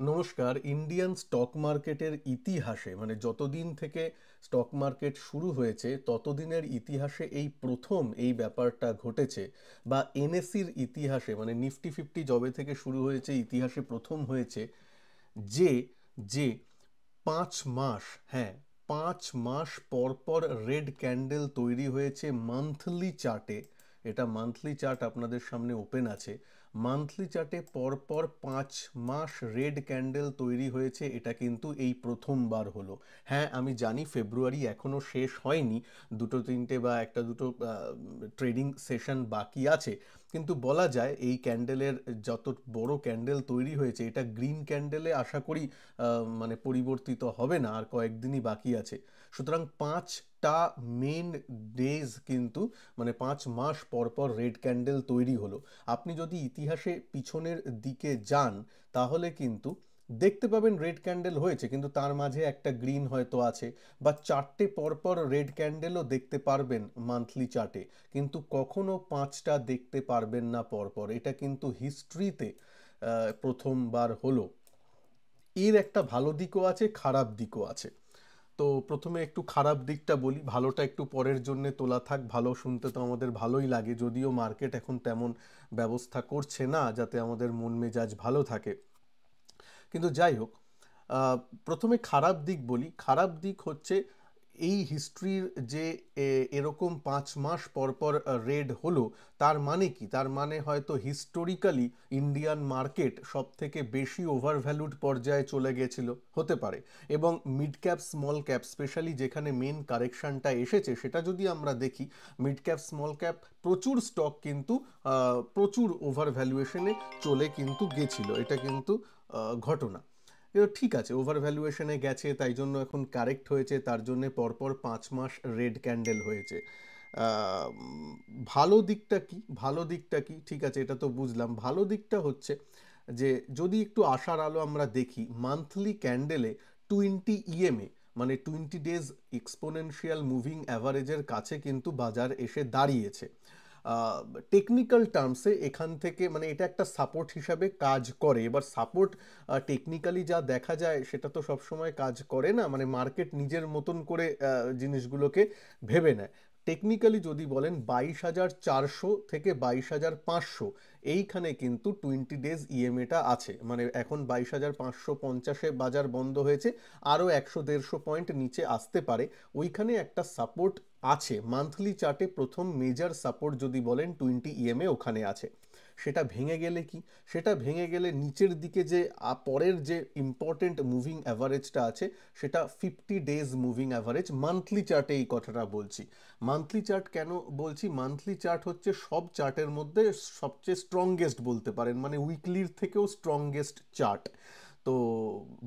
নমস্কার। Indian stock মার্কেটের ইতিহাসে মানে যতদিন থেকে স্টক মার্কেট শুরু হয়েছে ততদিনের ইতিহাসে এই প্রথম এই ব্যাপারটা ঘটেছে, বা এনএসির ইতিহাসে মানে নিফটি ফিফটি যবে থেকে শুরু হয়েছে ইতিহাসে প্রথম হয়েছে যে যে 5 মাস, হ্যাঁ, 5 মাস পর পর রেড ক্যান্ডেল তৈরি হয়েছে মান্থলি চার্টে। এটা মান্থলি চার্ট আপনাদের সামনে ওপেন আছে। মান্থলি চার্টে পরপর 5 মাস রেড ক্যান্ডেল তৈরি হয়েছে, এটা কিন্তু এই প্রথমবার হলো। হ্যাঁ, আমি জানি ফেব্রুয়ারি এখনো শেষ হয়নি, দুটো তিনটে বা একটা দুটো ট্রেডিং সেশন বাকি আছে, কিন্তু বলা যায় এই ক্যান্ডেলের যত বড় ক্যান্ডেল তৈরি হয়েছে এটা গ্রিন ক্যান্ডেলে আশা করি মানে পরিবর্তিত হবে না, আর কয়েকদিনই বাকি আছে। সুতরাং 5টা মেন ডেজ কিন্তু মানে 5 মাস পর পর রেড ক্যান্ডেল তৈরি হলো। আপনি যদি ইতিহাসে পিছনের দিকে যান তাহলে কিন্তু দেখতে পাবেন রেড ক্যান্ডেল হয়েছে, কিন্তু তার মাঝে একটা গ্রিন হয়তো আছে, বা চারটে পরপর রেড ক্যান্ডেলও দেখতে পারবেন মান্থলি চার্টে, কিন্তু কখনো 5টা দেখতে পারবেন না পরপর। এটা কিন্তু হিস্ট্রিতে প্রথমবার হলো। এর একটা ভালো দিকও আছে, খারাপ দিকও আছে। তো প্রথমে একটু খারাপ দিকটা বলি, ভালোটা একটু পরের জন্য তোলা থাক। ভালো শুনতে তো আমাদের ভালোই লাগে, যদিও মার্কেট এখন তেমন ব্যবস্থা করছে না যাতে আমাদের মন মেজাজ ভালো থাকে, কিন্তু যাই হোক। আহ, প্রথমে খারাপ দিক বলি। খারাপ দিক হচ্ছে এই হিস্ট্রির যে এরকম 5 মাস পর পর রেড হলো, তার মানে কি? তার মানে হয়তো হিস্টোরিক্যালি ইন্ডিয়ান মার্কেট সব থেকে বেশি ওভার ভ্যালুড পর্যায়ে চলে গেছিল, হতে পারে। এবং mid cap small cap specially যেখানে মেন কারেকশনটা এসেছে সেটা যদি আমরা দেখি, মিড ক্যাপ স্মল ক্যাপ প্রচুর স্টক কিন্তু প্রচুর ওভার ভ্যালুয়েশনে চলে কিন্তু গেছিল, এটা কিন্তু ঘটনা। এবার ঠিক আছে, ওভার ভ্যালুয়েশনে গেছে তাই জন্য এখন কারেক্ট হয়েছে, তার জন্য পরপর 5 মাস রেড ক্যান্ডেল হয়েছে। আহ, ভালো দিকটা কি? ভালো দিকটা কি, ঠিক আছে, এটা তো বুঝলাম। ভালো দিকটা হচ্ছে যে যদি একটু আশার আলো আমরা দেখি, মান্থলি ক্যান্ডেলে 20 ইএমএ মানে 20 ডেজ এক্সপোনেনশিয়াল মুভিং অ্যাভারেজের কাছে কিন্তু বাজার এসে দাঁড়িয়েছে। টেকনিক্যাল টার্মসে এখান থেকে মানে এটা একটা সাপোর্ট হিসাবে কাজ করে। এবার সাপোর্ট টেকনিক্যালি যা দেখা যায় সেটা তো সবসময় কাজ করে না, মানে মার্কেট নিজের মতন করে জিনিসগুলোকে ভেবে নেয়। টেকনিক্যালি যদি বলেন 22,400 থেকে 22,500 এইখানে কিন্তু 20 ডেজ ইএমএটা আছে, মানে এখন 22,550-এ বাজার বন্ধ হয়েছে, আরও 100-150 পয়েন্ট নিচে আসতে পারে। ওইখানে একটা সাপোর্ট আছে মান্থলি চার্টে। প্রথম মেজর সাপোর্ট যদি বলেন 20 ইএমএ ওখানে আছে। সেটা ভেঙে গেলে কি? সেটা ভেঙে গেলে নিচের দিকে যে পরের যে ইম্পর্টেন্ট মুভিং অ্যাভারেজটা আছে সেটা 50 ডেজ মুভিং অ্যাভারেজ। মান্থলি চার্টে এই কথাটা বলছি। মান্থলি চার্ট কেন বলছি? মান্থলি চার্ট হচ্ছে সব চার্টের মধ্যে সবচেয়ে স্ট্রংগেস্ট বলতে পারেন, মানে উইকলির থেকেও স্ট্রংগেস্ট চার্ট। তো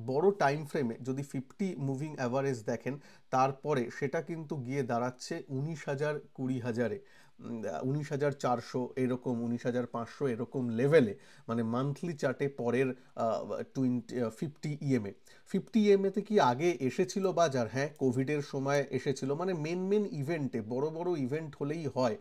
বড় টাইম ফ্রেমে যদি 50 মুভিং অ্যাভারেজ দেখেন, তারপরে সেটা কিন্তু গিয়ে দাঁড়াচ্ছে 19,000 20,000-এ, 19,400 এরকম, 19,500 এরকম লেভেলে, মানে মান্থলি চার্টে পরের 50 ইএমএ। 50 ইএমএতে কি আগে এসেছিল বাজার? হ্যাঁ, কোভিডের সময় এসেছিল, মানে মেন মেন ইভেন্টে, বড় বড় ইভেন্ট হলেই হয়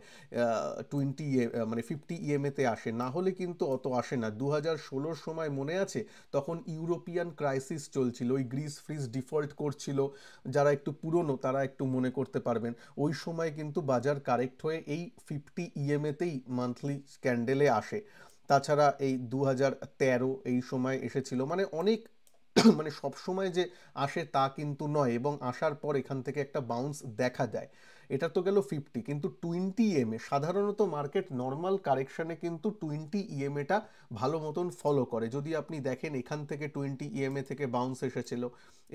20 মানে 50 ইএমএতে আসে, না হলে কিন্তু অত আসে না। 2016-র সময় মনে আছে, তখন ইউরোপিয়ান ক্রাইসিস চলছিল, ওই গ্রিস ফ্রিজ ডিফল্ট করছিল, যারা একটু পুরনো তারা একটু মনে করতে পারবেন। ওই সময় কিন্তু বাজার কারেক্ট হয়ে এই 50 ইএমএতেই মান্থলি ক্যান্ডেলে আসে। তাছাড়া এই 2013 এই সময় এসেছিল, মানে অনেক মানে সব সময় যে আসে তা কিন্তু নয়, এবং আসার পর এখান থেকে একটা বাউন্স দেখা দেয়। এটা তো গেল 50, কিন্তু 20 ইএমএ সাধারণত মার্কেট নর্মাল কারেকশনে কিন্তু 20 ইএমএটা ভালো মতন ফলো করে। যদি আপনি দেখেন এখান থেকে 20 ইএমএ থেকে বাউন্স এসেছিল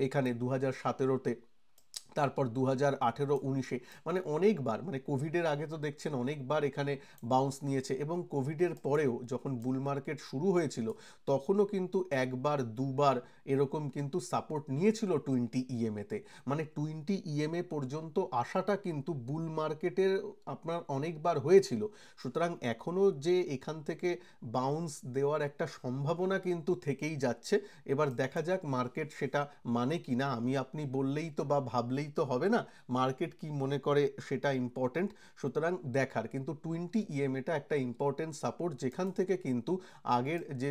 এখানে 2017-তে, তারপর 2018-19-এ, মানে অনেকবার, মানে কোভিডের আগে তো দেখছেন অনেকবার এখানে বাউন্স নিয়েছে, এবং কোভিডের পরেও যখন বুল মার্কেট শুরু হয়েছিল তখনও কিন্তু একবার দুবার এরকম কিন্তু সাপোর্ট নিয়েছিল 20 ইএমএতে। মানে 20 ইএমএ পর্যন্ত আসাটা কিন্তু বুল মার্কেটের আপনার অনেকবার হয়েছিল। সুতরাং এখনও যে এখান থেকে বাউন্স দেওয়ার একটা সম্ভাবনা কিন্তু থেকেই যাচ্ছে। এবার দেখা যাক মার্কেট সেটা মানে কি না। আমি আপনি বললেই তো বা ভাবলেই করলেই তো হবে না, মার্কেট কি মনে করে সেটা ইম্পর্টেন্ট। সুতরাং দেখার, কিন্তু 20 EMA একটা ইম্পর্টেন্ট সাপোর্ট, যেখান থেকে কিন্তু আগের যে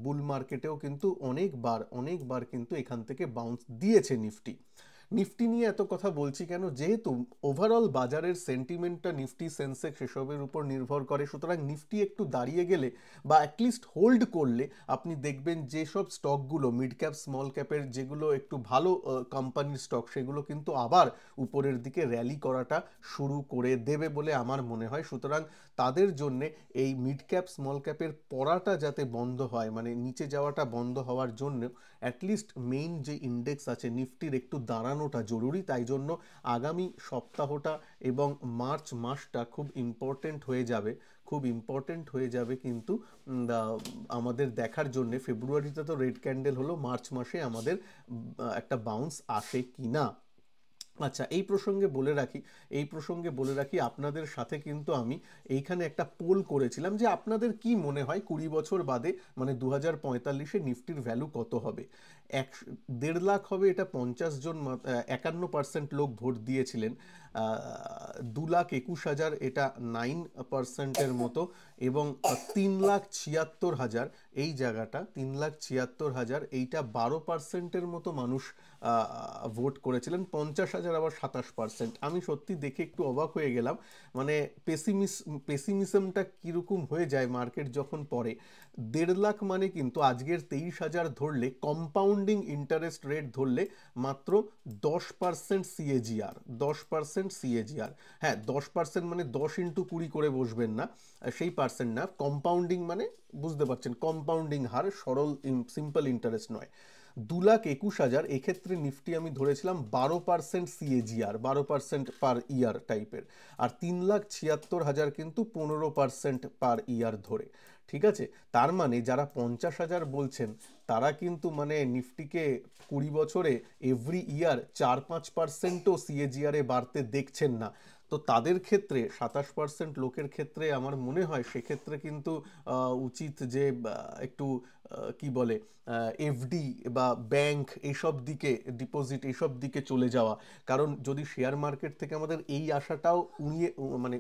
বুল মার্কেটেও কিন্তু অনেকবার কিন্তু এখান থেকে বাউন্স দিয়েছে নিফটি। নিফটি নিয়ে এত কথা বলছি কেন, যেহেতু ওভারঅল বাজারের সেন্টিমেন্টটা নিফটি, সেন্সেক্স সেসবের উপর নির্ভর করে। সুতরাং নিফটি একটু দাঁড়িয়ে গেলে বা অ্যাটলিস্ট হোল্ড করলে আপনি দেখবেন যেসব স্টকগুলো মিড ক্যাপ স্মল ক্যাপের যেগুলো একটু ভালো কোম্পানির স্টক, সেগুলো কিন্তু আবার উপরের দিকে র্যালি করাটা শুরু করে দেবে বলে আমার মনে হয়। সুতরাং তাদের জন্যে এই মিড ক্যাপ স্মল ক্যাপের পড়াটা যাতে বন্ধ হয়, মানে নিচে যাওয়াটা বন্ধ হওয়ার জন্য অ্যাটলিস্ট মেইন যে ইন্ডেক্স আছে নিফটির একটু দাঁড়ানোটা জরুরি। তাই জন্য আগামী সপ্তাহটা এবং মার্চ মাসটা খুব ইম্পর্টেন্ট হয়ে যাবে কিন্তু আমাদের দেখার জন্য। ফেব্রুয়ারিতে তো রেড ক্যান্ডেল হলো, মার্চ মাসে আমাদের একটা বাউন্স আসে কি না। আচ্ছা, এই প্রসঙ্গে বলে রাখি আপনাদের সাথে কিন্তু আমি এইখানে একটা পোল করেছিলাম যে আপনাদের কি মনে হয় 20 বছর বাদে মানে 2045-এ নিফটির ভ্যালু কত হবে। 1.5 লাখ হবে, এটা 50 জন 51% লোক ভোট দিয়েছিলেন। 2,21,000 এটা 9%-এর মতো, এবং 3,76,000 এই জায়গাটা 3,76,000 এইটা 12%-এর মতো মানুষ ভোট করেছিলেন। 50,000 আবার 27%। আমি সত্যি দেখে একটু অবাক হয়ে গেলাম, মানে পেসিমিজমটা কীরকম হয়ে যায় মার্কেট যখন পড়ে। 1.5 লাখ মানে কিন্তু আজকের 23,000 ধরলে, কম্পাউন্ডিং ইন্টারেস্ট রেট ধরলে মাত্র 10% সিএজিআর। 10% সিএজিআর, হ্যাঁ 10% মানে 10x20 করে বসবেন না, সেই পার্সেন্ট না, কম্পাউন্ডিং মানে বুঝতে পারছেন, কম্পাউন্ডিং হার, সরল সিম্পল ইন্টারেস্ট নয়। 2,21,000 এক্ষেত্রে নিফটি আমি ধরেছিলাম 12% সিএজিআর, 12% পার ইয়ার টাইপের, আর 3,76,000 কিন্তু 15% পার ইয়ার ধরে। ঠিক আছে, তার মানে যারা 50,000 বলছেন তারা কিন্তু মানে নিফটিকে 20 বছরে এভরি ইয়ার 4-5%ও সিএজিআরে বাড়তে দেখছেন না। তো তাদের ক্ষেত্রে 27% লোকের ক্ষেত্রে আমার মনে হয় সেক্ষেত্রে কিন্তু উচিত যে একটু কি বলে এফডি বা ব্যাংক এইসব দিকে, ডিপোজিট এইসব দিকে চলে যাওয়া। কারণ যদি শেয়ার মার্কেট থেকে আমাদের এই আশাটাও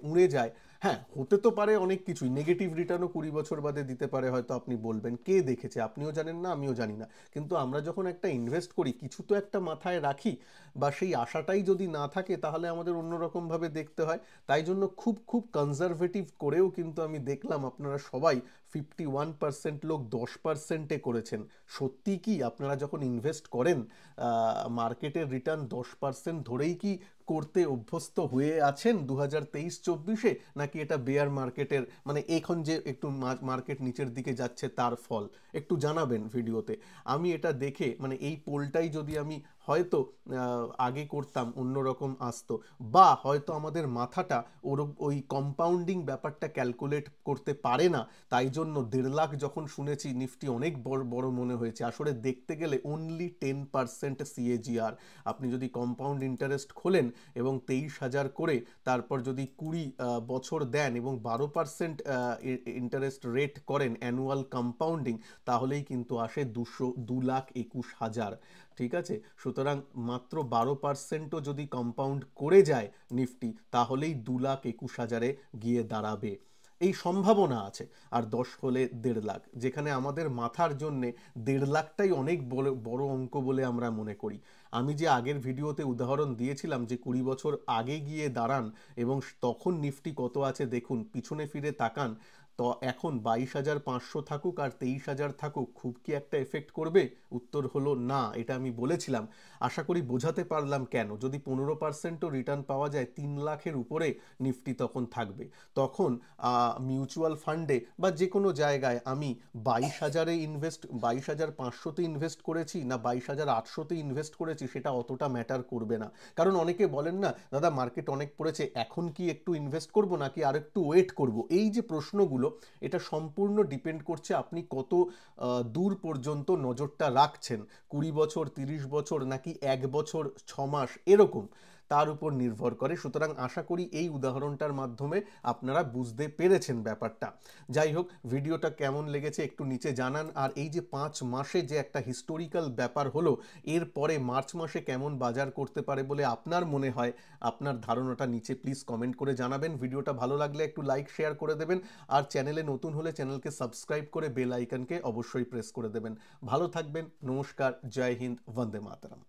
উড়ে যায়, হ্যাঁ হতে তো পারে অনেক কিছুই, নেগেটিভ রিটার্নও 20 বছর বাদে দিতে পারে, হয়তো আপনি বলবেন কে দেখেছে, আপনিও জানেন না আমিও জানি না, কিন্তু আমরা যখন একটা ইনভেস্ট করি কিছু তো একটা মাথায় রাখি, বা সেই আশাটাই যদি না থাকে তাহলে আমাদের অন্যরকমভাবে দেখতে হয়। তাই জন্য খুব খুব কনজারভেটিভ করেও কিন্তু আমি দেখলাম আপনারা সবাই 51% লোক 10%-এ করেছেন। সত্যি কি আপনারা যখন ইনভেস্ট করেন মার্কেটের রিটার্ন 10% ধরেই কি করতে অভ্যস্ত হয়ে আছেন 2023-24-এ, নাকি এটা বেয়ার মার্কেটের মানে এখন যে একটু মার্কেট নিচের দিকে যাচ্ছে তার ফল? একটু জানাবেন ভিডিওতে। আমি এটা দেখে মানে এই পোলটাই যদি আমি হয়তো আগে করতাম অন্যরকম আসতো, বা হয়তো আমাদের মাথাটা ওই কম্পাউন্ডিং ব্যাপারটা ক্যালকুলেট করতে পারে না, তাই জন্য 1.5 লাখ যখন শুনেছি নিফটি অনেক বড় মনে হয়েছে। আসলে দেখতে গেলে অনলি 10% সিএজিআর। আপনি যদি কম্পাউন্ড ইন্টারেস্ট খোলেন এবং 23,000 করে তারপর যদি 20 বছর দেন এবং 12% ইন্টারেস্ট রেট করেন অ্যানুয়াল কম্পাউন্ডিং, তাহলেই কিন্তু আসে 2,21,000। ঠিক আছে, সুতরাং মাত্র 12%ও যদি কম্পাউন্ড করে যায় নিফটি, তাহলেই 2,21,000-এ গিয়ে দাঁড়াবে, এই সম্ভাবনা আছে। আর 10 হলে 1.5 লাখ, যেখানে আমাদের মাথার জন্যে 1.5 লাখটাই অনেক বড় অঙ্ক বলে আমরা মনে করি। আমি যে আগের ভিডিওতে উদাহরণ দিয়েছিলাম যে 20 বছর আগে গিয়ে দাঁড়ান এবং তখন নিফটি কত আছে দেখুন, পিছনে ফিরে তাকান, তো এখন 22,500 থাকুক আর 23,000 থাকুক, খুব কি একটা এফেক্ট করবে? উত্তর হলো না, এটা আমি বলেছিলাম। আশা করি বোঝাতে পারলাম কেন। যদি 15%ও রিটার্ন পাওয়া যায় 3 লাখের উপরে নিফটি তখন থাকবে। তখন মিউচুয়াল ফান্ডে বা যে কোনো জায়গায় আমি 22,000-এ 22,500-তে ইনভেস্ট করেছি না 22,800-তে ইনভেস্ট করেছি, সেটা অতটা ম্যাটার করবে না। কারণ অনেকে বলেন না দাদা মার্কেট অনেক পড়েছে, এখন কি একটু ইনভেস্ট করব নাকি আর একটু ওয়েট করব? এই যে প্রশ্নগুলো, এটা সম্পূর্ণ ডিপেন্ড করছে আপনি কত দূর পর্যন্ত নজরটা রাখছেন, 20 বছর, 30 বছর, নাকি 1 বছর 6 মাস এরকম। তার উপর নির্ভর করে। সুতরাং আশা করি এই উদাহরণটার মাধ্যমে আপনারা বুঝতে পেরেছেন ব্যাপারটা। যাই হোক, ভিডিওটা কেমন লেগেছে একটু নিচে জানান। আর এই যে 5 মাসে যে একটা হিস্টোরিক্যাল ব্যাপার হলো, এরপরে মার্চ মাসে কেমন বাজার করতে পারে বলে আপনার মনে হয়, আপনার ধারণাটা নিচে প্লিজ কমেন্ট করে জানাবেন। ভিডিওটা ভালো লাগলে একটু লাইক শেয়ার করে দেবেন, আর চ্যানেলে নতুন হলে চ্যানেলকে সাবস্ক্রাইব করে বেল আইকনকে অবশ্যই প্রেস করে দেবেন। ভালো থাকবেন, নমস্কার, জয় হিন্দ, বন্দে মাতরম।